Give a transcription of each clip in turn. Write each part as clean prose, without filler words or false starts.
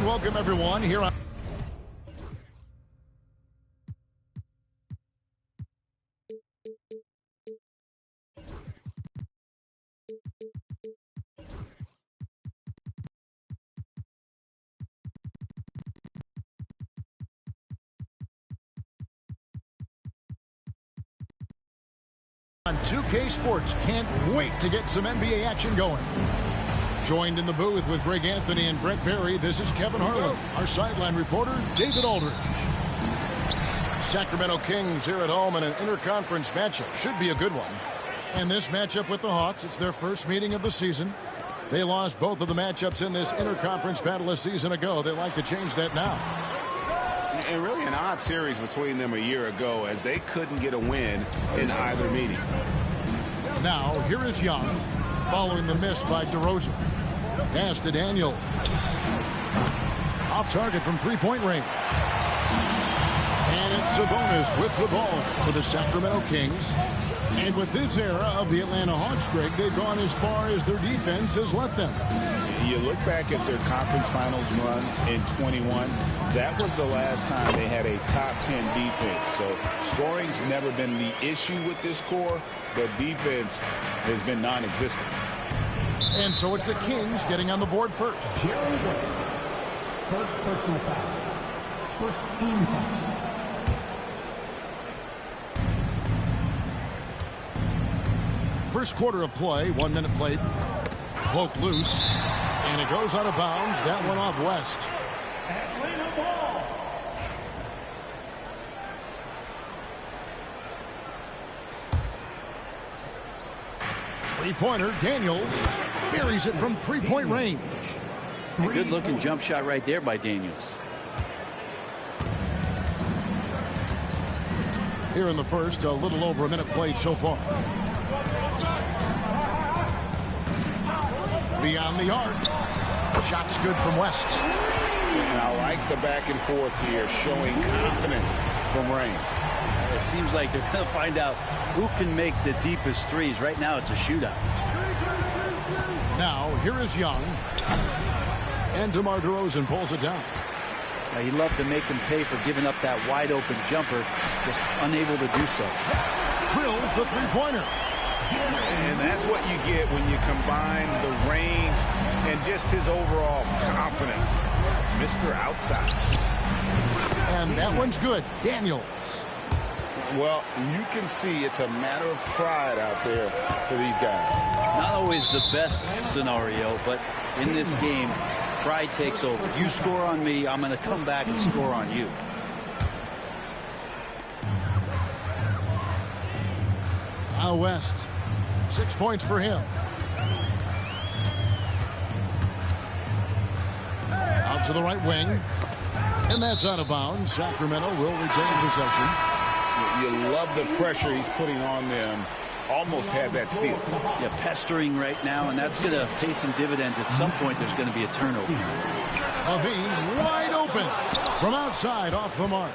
welcome everyone here on on 2K Sports. Can't wait to get some NBA action going. Joined in the booth with Greg Anthony and Brent Barry, this is Kevin Harlan. Our sideline reporter, David Aldridge. Sacramento Kings here at home in an interconference matchup. Should be a good one. And this matchup with the Hawks, it's their first meeting of the season. They lost both of the matchups in this interconference battle a season ago. They'd like to change that now. And really an odd series between them a year ago as they couldn't get a win in either meeting. Now, here is Young following the miss by DeRozan. Pass to Daniel. Off target from three-point range. And it's Sabonis with the ball for the Sacramento Kings. And with this era of the Atlanta Hawks, Greg, they've gone as far as their defense has let them. You look back at their conference finals run in 21, that was the last time they had a top 10 defense. So scoring's never been the issue with this core, but defense has been non-existent. And so it's the Kings getting on the board first. Jerry West, first personal foul. First team foul. First quarter of play, 1 minute played. Cloak loose. And it goes out of bounds. That one off West. Atlanta ball. Three-pointer, Daniels buries it from three-point range. A good-looking jump shot right there by Daniels. Here in the first, a little over a minute played so far. Beyond the arc. Shot's good from West. And I like the back and forth here, showing confidence from Rain. It seems like they're going to find out who can make the deepest threes. Right now, it's a shootout. Now, here is Young. And DeMar DeRozan pulls it down. He'd love to make them pay for giving up that wide-open jumper, just unable to do so. Drills the three-pointer. And that's what you get when you combine the range and just his overall confidence. Mr. Outside. And that one's good. Daniels. Well, you can see it's a matter of pride out there for these guys. Not always the best scenario, but in this game, pride takes over. You score on me, I'm going to come back and score on you. Now West. 6 points for him. Out to the right wing. And that's out of bounds. Sacramento will retain possession. You love the pressure he's putting on them. Almost had that steal. Yeah, pestering right now, and that's going to pay some dividends. At some point, there's going to be a turnover. Levine wide open from outside off the mark.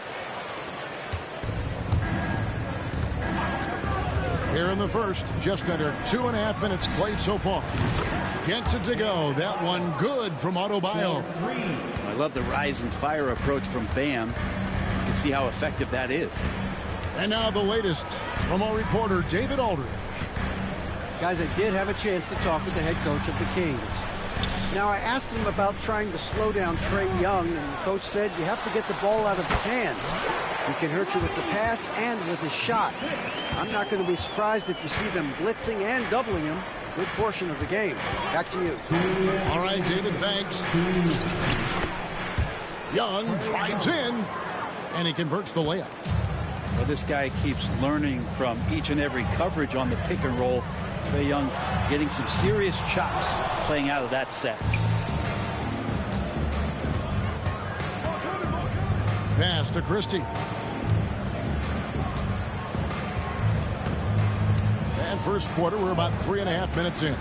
Here in the first, just under 2.5 minutes played so far. Gets it to go. That one good from Adebayo. I love the rise and fire approach from Bam. You can see how effective that is. And now the latest from our reporter, David Aldridge. Guys, I did have a chance to talk with the head coach of the Kings. Now, I asked him about trying to slow down Trae Young, and the coach said you have to get the ball out of his hands. He can hurt you with the pass and with his shot. I'm not going to be surprised if you see them blitzing and doubling him a good portion of the game. Back to you. All right, David, thanks. Young drives in, and he converts the layup. Well, this guy keeps learning from each and every coverage on the pick and roll. Trae Young getting some serious chops playing out of that set. Pass to Christie. And first quarter, we're about 3.5 minutes in.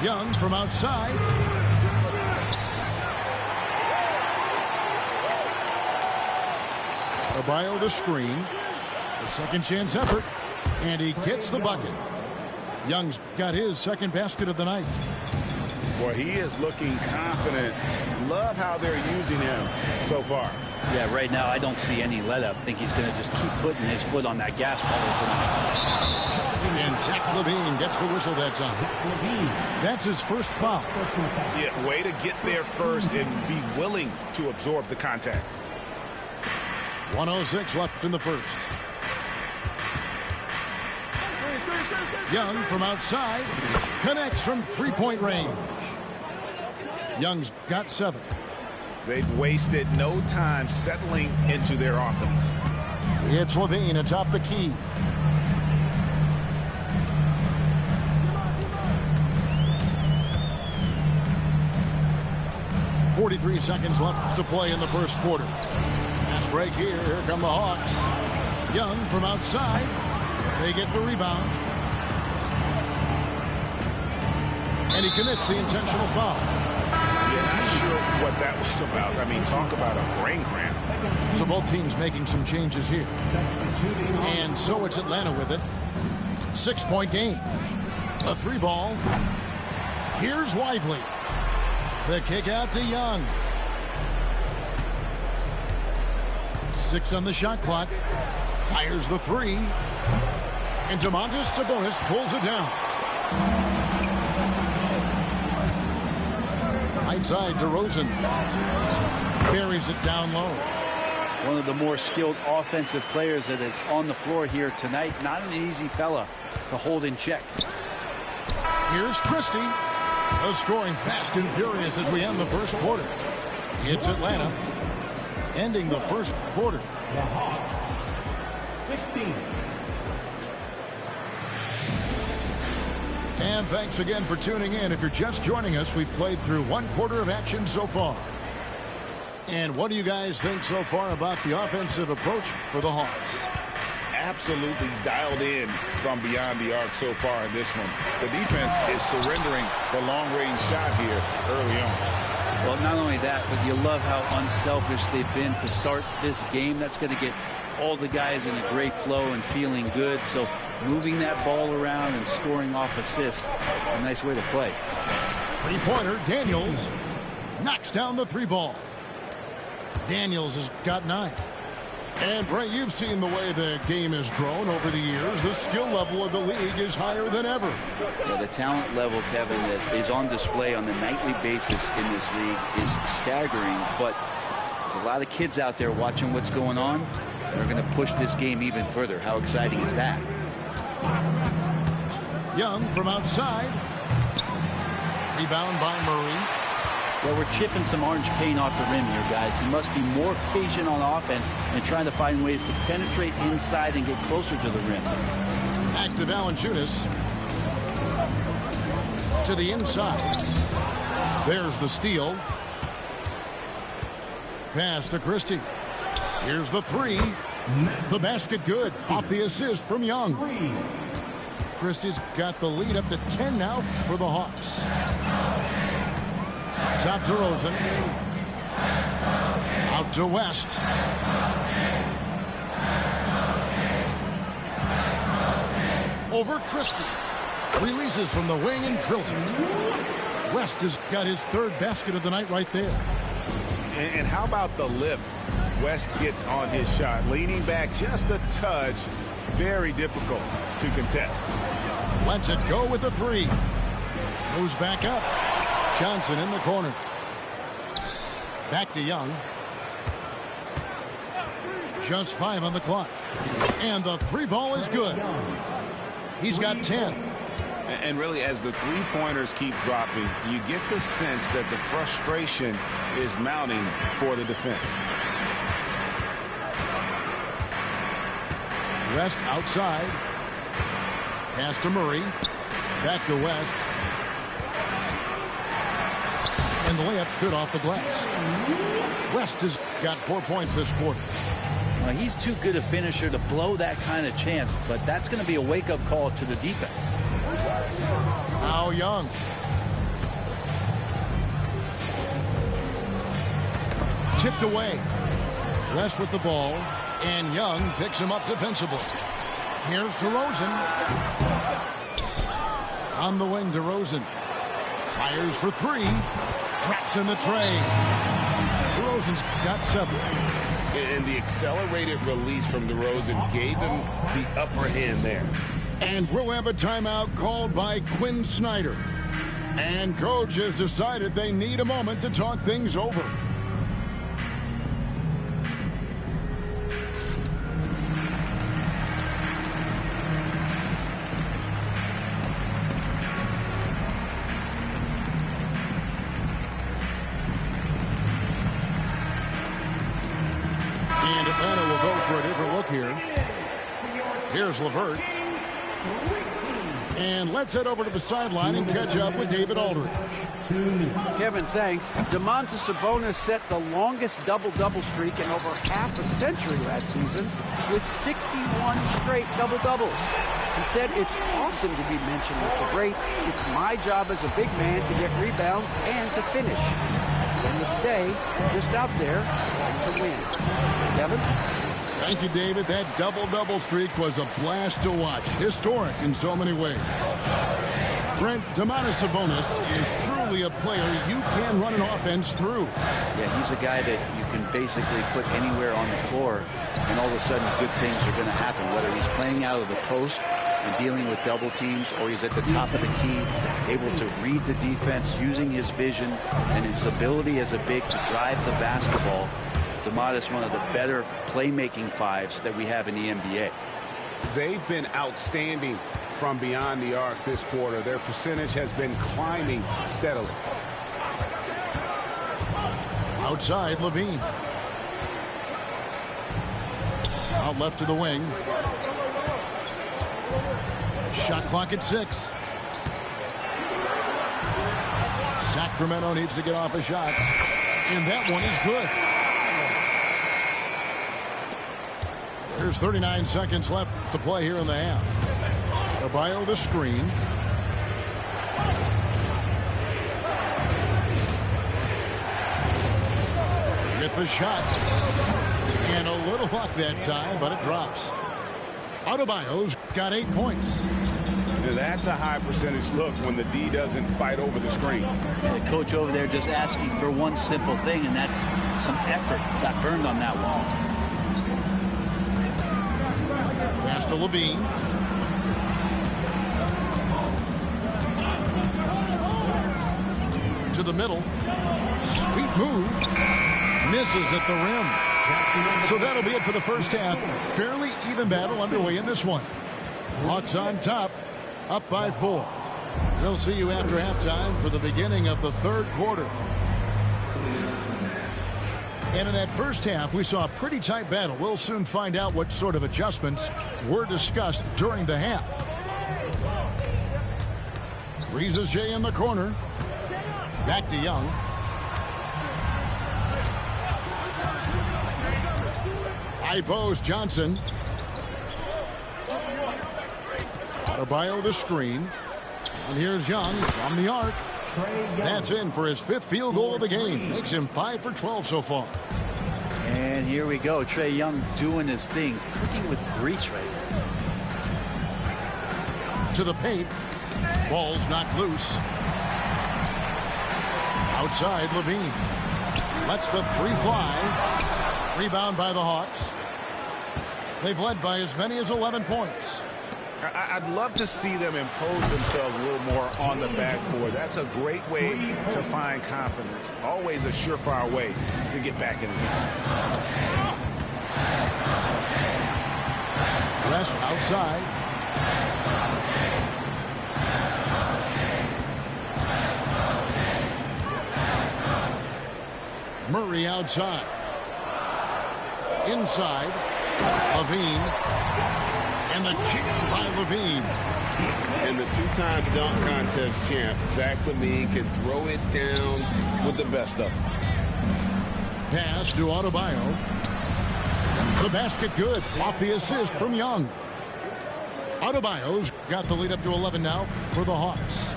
Young from outside. Adebayo the screen. The second chance effort. And he gets the bucket. Young's got his second basket of the night. Well, he is looking confident. Love how they're using him so far. Yeah, right now I don't see any let-up. I think he's going to just keep putting his foot on that gas pedal tonight. And Zach Levine gets the whistle that time. That's his first foul. Yeah, way to get there first and be willing to absorb the contact. 1:06 left in the first. Young from outside connects from three-point range. Young's got 7. They've wasted no time settling into their offense. It's Levine atop the key. .43 seconds left to play in the first quarter. Fast break here. Here come the Hawks. Young from outside. They get the rebound. And he commits the intentional foul. Yeah, not sure what that was about. I mean, talk about a brain cramp. So both teams making some changes here. And so it's Atlanta with it. 6-point game. A 3-ball. Here's Lively. The kick out to Young. 6 on the shot clock. Fires the 3. And Domantas Sabonis pulls it down. Right side, DeRozan buries it down low. One of the more skilled offensive players that is on the floor here tonight. Not an easy fella to hold in check. Here's Christie. The scoring fast and furious as we end the first quarter. It's Atlanta ending the first quarter. The Hawks, 16. And thanks again for tuning in. If you're just joining us, we've played through 1 quarter of action so far. And what do you guys think so far about the offensive approach for the Hawks? Absolutely dialed in from beyond the arc so far in this one. The defense is surrendering the long-range shot here early on. Well, not only that, but you love how unselfish they've been to start this game. That's going to get all the guys in a great flow and feeling good. So moving that ball around and scoring off assists, it's a nice way to play. Three-pointer, Daniels knocks down the 3-ball. Daniels has got 9. And, Bray, you've seen the way the game has grown over the years. The skill level of the league is higher than ever. Yeah, the talent level, Kevin, that is on display on a nightly basis in this league is staggering. But there's a lot of kids out there watching what's going on. They're going to push this game even further. How exciting is that? Young from outside. Rebound by Murray. Well, we're chipping some orange paint off the rim here, guys. He must be more patient on offense and trying to find ways to penetrate inside and get closer to the rim. Active Valanciunas to the inside. There's the steal. Pass to Christie. Here's the 3. The basket good. Off the assist from Young. Christie's got the lead up to 10 now for the Hawks. Top to Rosen. Out to West. Over Christie. Releases from the wing and drills it. West has got his 3rd basket of the night right there. And how about the lift West gets on his shot? Leaning back just a touch. Very difficult to contest. Lets it go with the 3. Moves back up. Johnson in the corner. Back to Young. Just 5 on the clock. And the 3-ball is good. He's got 10. And really, as the three-pointers keep dropping, you get the sense that the frustration is mounting for the defense. West outside. Pass to Murray. Back to West. And the layup's good off the glass. West has got 4 points this quarter. Well, he's too good a finisher to blow that kind of chance, but that's going to be a wake-up call to the defense. Now Young. Tipped away. West with the ball, and Young picks him up defensively. Here's DeRozan. On the wing, DeRozan. Fires for three. Drops in the tray. DeRozan's got 7. And the accelerated release from DeRozan gave him the upper hand there. And we'll have a timeout called by Quinn Snyder. And coach has decided they need a moment to talk things over. And Atlanta will go for a different look here. Here's LeVert. And let's head over to the sideline and catch up with David Aldridge. Kevin, thanks. Domantas Sabonis set the longest double-double streak in over half a century last season with 61 straight double-doubles. He said, "It's awesome to be mentioned with the greats. It's my job as a big man to get rebounds and to finish. At the end of the day, I'm just out there trying to win." Kevin? Thank you, David. That double-double streak was a blast to watch. Historic in so many ways. Brent, Domantas Sabonis is truly a player you can run an offense through. Yeah, he's a guy that you can basically put anywhere on the floor, and all of a sudden good things are going to happen, whether he's playing out of the post and dealing with double teams, or he's at the top of the key, able to read the defense, using his vision and his ability as a big to drive the basketball. Domantas, one of the better playmaking fives that we have in the NBA. They've been outstanding from beyond the arc this quarter. Their percentage has been climbing steadily. Outside, Levine. Out left to the wing. Shot clock at 6. Sacramento needs to get off a shot. And that one is good. There's 39 seconds left to play here in the half. Adebayo the screen. Get the shot. And a little luck that time, but it drops. Adebayo's got 8 points. That's a high percentage look when the D doesn't fight over the screen. And the coach over there just asking for one simple thing, and that's some effort. Got burned on that one. Pass to Levine. To the middle. Sweet move. Misses at the rim. So that'll be it for the first half. Fairly even battle underway in this one. Hawks on top, up by 4. We'll see you after halftime for the beginning of the third quarter. And in that first half, we saw a pretty tight battle. We'll soon find out what sort of adjustments were discussed during the half. Reeves J in the corner. Back to Young. High post, Johnson. Adebayo the screen. And here's Young from the arc. That's in for his 5th field goal of the game. Makes him 5 for 12 so far. And here we go. Trae Young doing his thing. Cooking with grease right now. To the paint. Ball's knocked loose. Outside, Levine. Lets the 3 fly. Rebound by the Hawks. They've led by as many as 11 points. I'd love to see them impose themselves a little more on the backboard. That's a great way to find confidence. Always a surefire way to get back in the game. West outside. Murray outside. Inside. Levine. And the jam by Levine. And the 2-time dunk contest champ, Zach LaVine, can throw it down with the best of them. Pass to Adebayo. The basket good. Off the assist from Young. Adebayo's got the lead up to 11 now for the Hawks.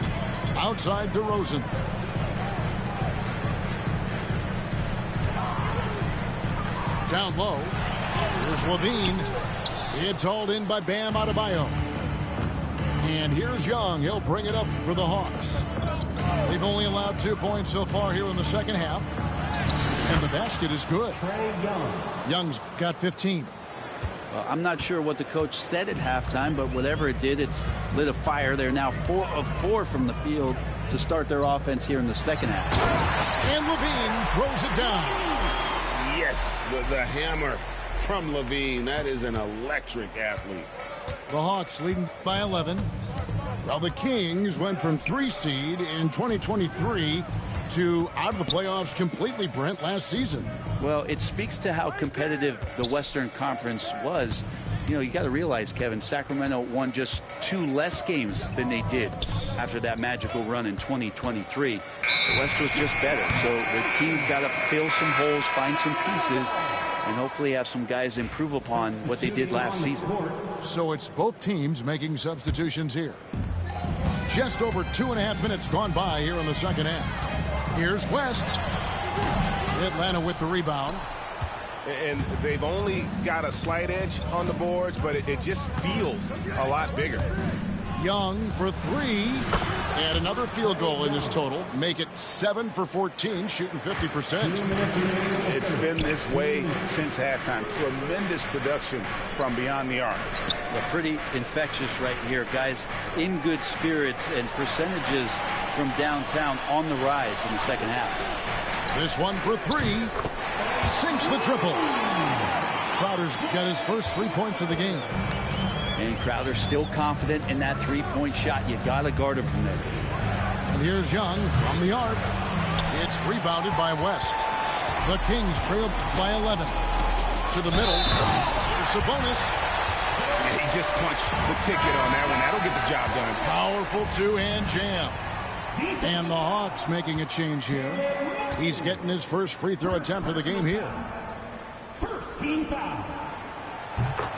Outside DeRozan. Down low. Here's Levine. It's hauled in by Bam Adebayo. And here's Young. He'll bring it up for the Hawks. They've only allowed 2 points so far here in the second half. And the basket is good. Trae Young. Young's got 15. Well, I'm not sure what the coach said at halftime, but whatever it did, it's lit a fire. They're now 4 of 4 from the field to start their offense here in the second half. And Levine throws it down. Yes, the hammer from Levine. That is an electric athlete. The Hawks leading by 11. Well, the Kings went from 3 seed in 2023 to out of the playoffs completely, Brent, last season. Well, it speaks to how competitive the Western Conference was. You know, you got to realize, Kevin, Sacramento won just 2 less games than they did after that magical run in 2023. The West was just better. So the Kings got to fill some holes, find some pieces, and hopefully have some guys improve upon what they did last season. So it's both teams making substitutions here. Just over 2.5 minutes gone by here in the second half. Here's West. Atlanta with the rebound. And they've only got a slight edge on the boards, but it just feels a lot bigger. Young for 3. And another field goal in this total. Make it 7 for 14, shooting 50%. It's been this way since halftime. Tremendous production from beyond the arc. Well, pretty infectious right here. Guys in good spirits, and percentages from downtown on the rise in the second half. This one for 3. Sinks the triple. Crowder's got his first 3 points of the game. And Crowder's still confident in that three-point shot. You got to guard him from there. And here's Young from the arc. It's rebounded by West. The Kings trailed by 11. To the middle. Sabonis. Yeah, he just punched the ticket on that one. That'll get the job done. Powerful two-hand jam. And the Hawks making a change here. He's getting his first free throw attempt of the game here. First team foul.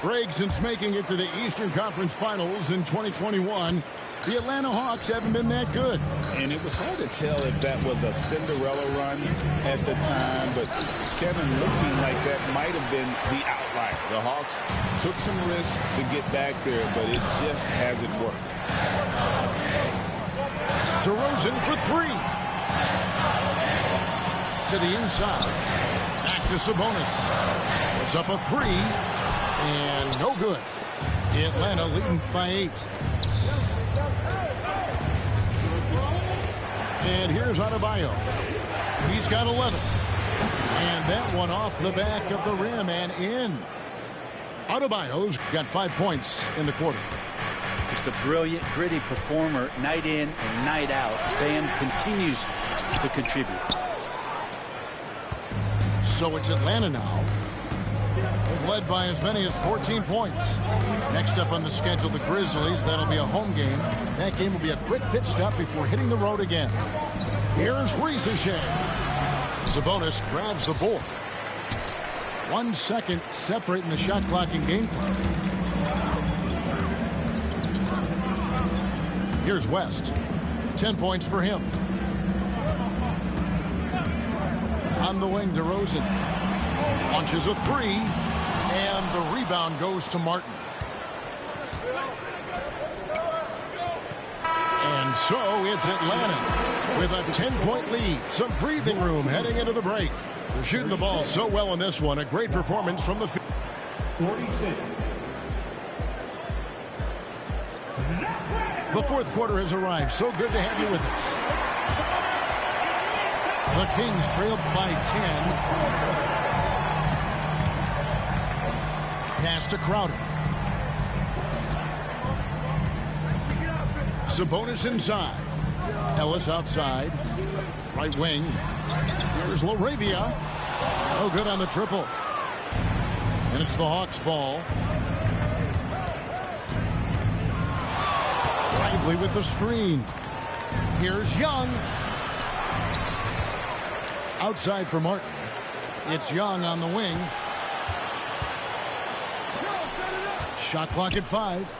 Greg, since making it to the Eastern Conference Finals in 2021, the Atlanta Hawks haven't been that good. And it was hard to tell if that was a Cinderella run at the time, but Kevin, looking like that might have been the outlier. The Hawks took some risks to get back there, but it just hasn't worked. DeRozan for 3. To the inside. Back to Sabonis. It's up a 3. And no good. Atlanta leading by 8. And here's Adebayo. He's got 11. And that one off the back of the rim and in. Adebayo's got 5 points in the quarter. Just a brilliant, gritty performer night in and night out. Bam continues to contribute. So it's Atlanta now. They've led by as many as 14 points. Next up on the schedule, the Grizzlies. That'll be a home game. That game will be a quick pit stop before hitting the road again. Here's Riesesheim. Sabonis grabs the board. 1 second separating the shot clock and game clock. Here's West. 10 points for him. On the wing, DeRozan launches a 3, and the rebound goes to Martin. And so it's Atlanta with a 10-point lead. Some breathing room heading into the break. They're shooting the ball so well in this one. A great performance from the field. 46. The fourth quarter has arrived. So good to have you with us. The Kings trailed by 10. Pass to Crowder. Sabonis inside. Ellis outside. Right wing. Here's LaRavia. No good on the triple. And it's the Hawks' ball. Lively with the screen. Here's Young. Outside for Martin. It's Young on the wing. Shot clock at 5.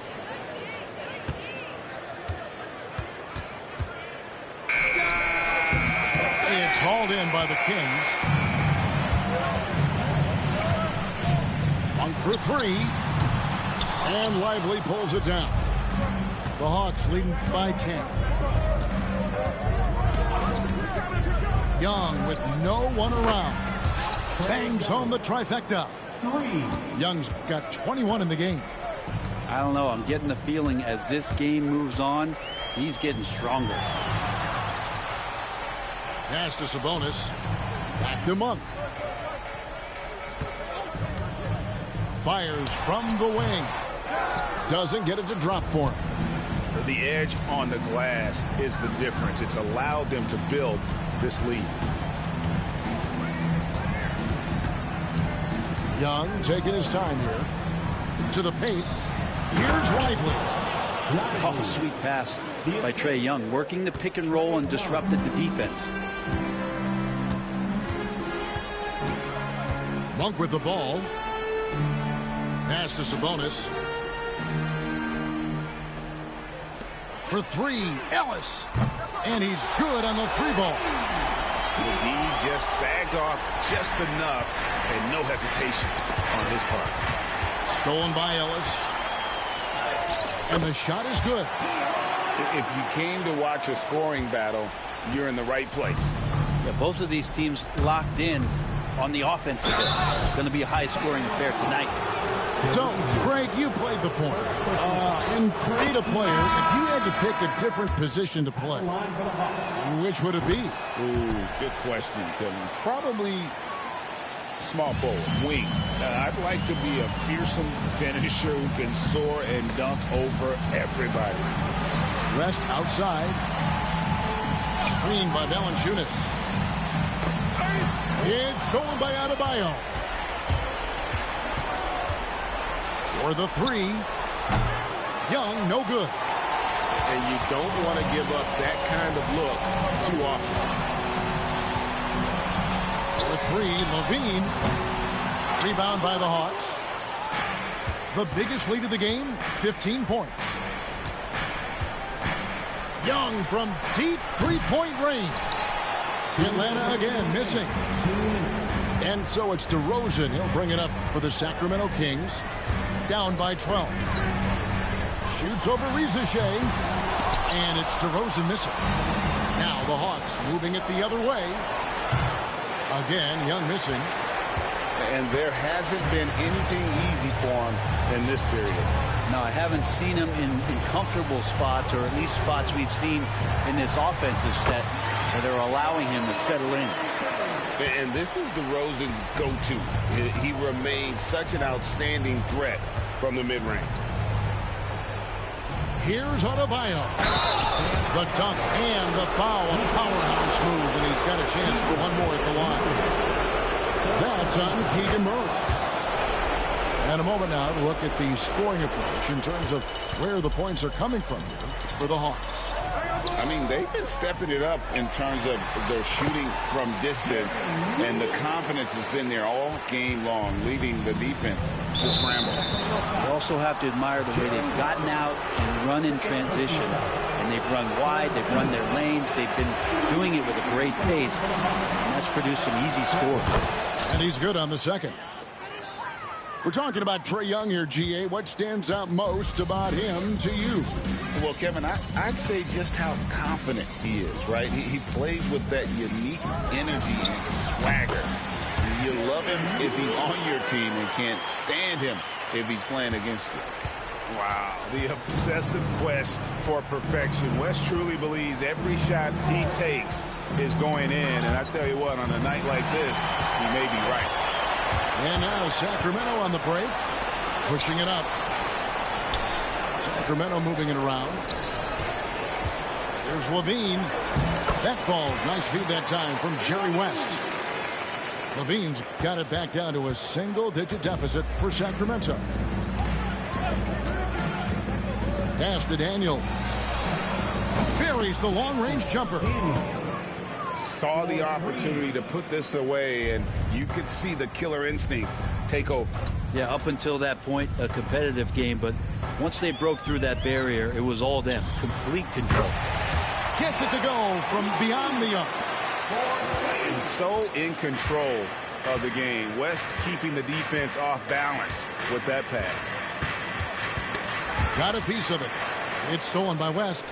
It's hauled in by the Kings. Monk for 3. And Lively pulls it down. The Hawks leading by 10. Young with no one around. Bangs home the trifecta. Young's got 21 in the game. I don't know. I'm getting the feeling as this game moves on, he's getting stronger. Pass to Sabonis. Back to Monk. Fires from the wing. Doesn't get it to drop for him. The edge on the glass is the difference. It's allowed them to build this lead. Young taking his time here. To the paint. Here's Lively. Oh, sweet pass by Trae Young, working the pick and roll and disrupted the defense. Monk with the ball. Pass to Sabonis. For three, Ellis. And he's good on the three ball. McGee just sagged off just enough and no hesitation on his part. Stolen by Ellis. And the shot is good. If you came to watch a scoring battle, you're in the right place. Yeah, both of these teams locked in on the offensive end. It's going to be a high-scoring affair tonight. So, Greg, you played the point. In creative player, if you had to pick a different position to play, which would it be? Ooh, good question, Kevin. Probably small forward, wing. I'd like to be a fearsome finisher who can soar and dunk over everybody. West outside. Screened by Valanciunas. It's stolen by Adebayo. For the three. Young, no good. And you don't want to give up that kind of look too often. For three, Levine. Rebound by the Hawks. The biggest lead of the game, 15 points. Young from deep three-point range. Atlanta again missing. And so it's DeRozan. He'll bring it up for the Sacramento Kings. Down by 12. Shoots over Rizachet. And it's DeRozan missing. Now the Hawks moving it the other way. Again, Young missing. And there hasn't been anything easy for him in this period. No, I haven't seen him in comfortable spots, or at least spots we've seen in this offensive set where they're allowing him to settle in. And this is DeRozan's go-to. He remains such an outstanding threat from the mid-range. Here's Adebayo. The dunk and the foul. A powerhouse move, and he's got a chance for one more at the line. That's on Keegan Murray. And a moment now to look at the scoring approach in terms of where the points are coming from here for the Hawks. I mean, they've been stepping it up in terms of their shooting from distance, and the confidence has been there all game long, leaving the defense to scramble. You also have to admire the way they've gotten out and run in transition. And they've run wide, they've run their lanes, they've been doing it with a great pace, and that's produced some easy scores. And he's good on the second. We're talking about Trae Young here, GA. What stands out most about him to you? Well, Kevin, I'd say just how confident he is, right? He plays with that unique energy and swagger. You love him if he's on your team and can't stand him if he's playing against you. Wow, the obsessive quest for perfection. West truly believes every shot he takes is going in. And I tell you what, on a night like this, he may be right. And now Sacramento on the break. Pushing it up. Sacramento moving it around. There's Levine. That falls. Nice feed that time from Jerry West. Levine's got it back down to a single-digit deficit for Sacramento. Pass to Daniel. Buries the long-range jumper. Saw the opportunity to put this away, and you could see the killer instinct take over. Yeah, up until that point, a competitive game, but once they broke through that barrier, it was all them. Complete control. Gets it to go from beyond the arc. And so in control of the game. West keeping the defense off balance with that pass. Got a piece of it. It's stolen by West.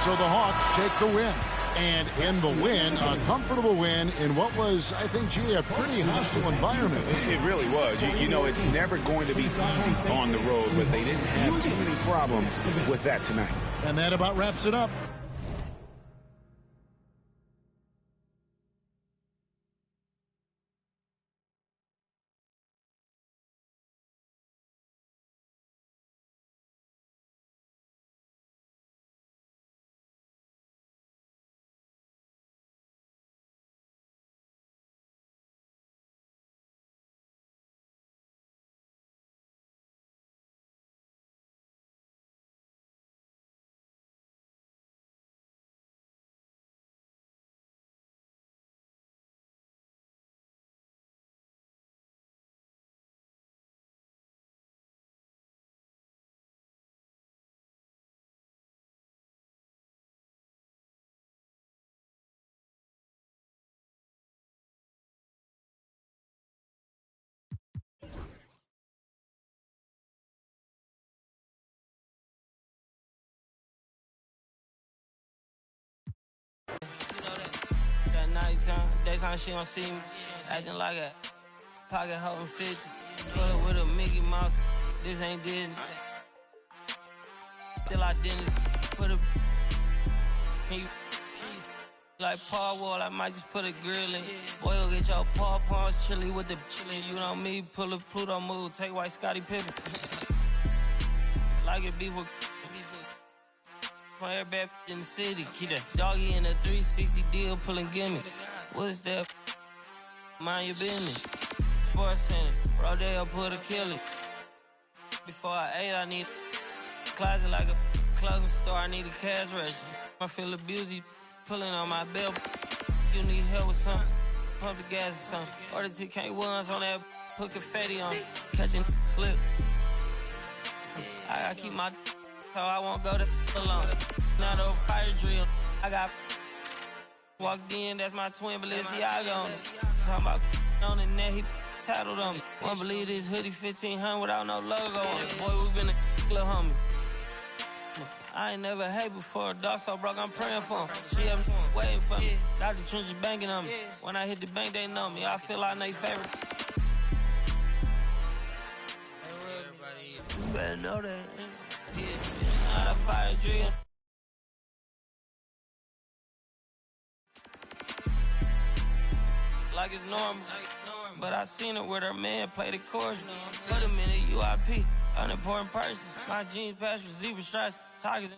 so the Hawks take the win. And in the win, a comfortable win in what was, I think, gee, a pretty hostile environment. It really was. You know, it's never going to be easy on the road, but they didn't have too many problems with that tonight. And that about wraps it up. That nighttime, daytime she don't see me. Acting like a pocket holding 50. Pull up with a Mickey Mouse, this ain't Disney. Still identity for the like Paul Wall, I might just put a grill in. Boy, you'll get your paw pawns chili with the chili. You know me, pull a Pluto move, take white Scottie Pippen. Like it beef with every bad in the city. Keep that doggy in a 360 deal, pulling gimmicks. What's that? Mind your business. Sports Center, Rodeo put a kill it. Before I ate, I need a closet like a clothing store. I need a cash register. I feel abused, pulling on my belt. You need help with something? Pump the gas or something. Order TK1s on that, put confetti on. Catching slip. I keep my so I won't go to alone. Now the fire drill, I got walked in, that's my twin Balenciaga on it. Talking about on the net, he tattled on me. Won't believe this hoodie 1500 without no logo on it. Boy, we been a little homie. I ain't never hate before, dog so broke, I'm praying for him. She have waiting for me. Dr. Trench is banking on me. When I hit the bank, they know me. I feel like they favorite. You better know that. Not a fire drill. Like it's normal. But I seen her with her man play the chorus. Put him in a UIP, unimportant person. My jeans patch with zebra stripes, tigers.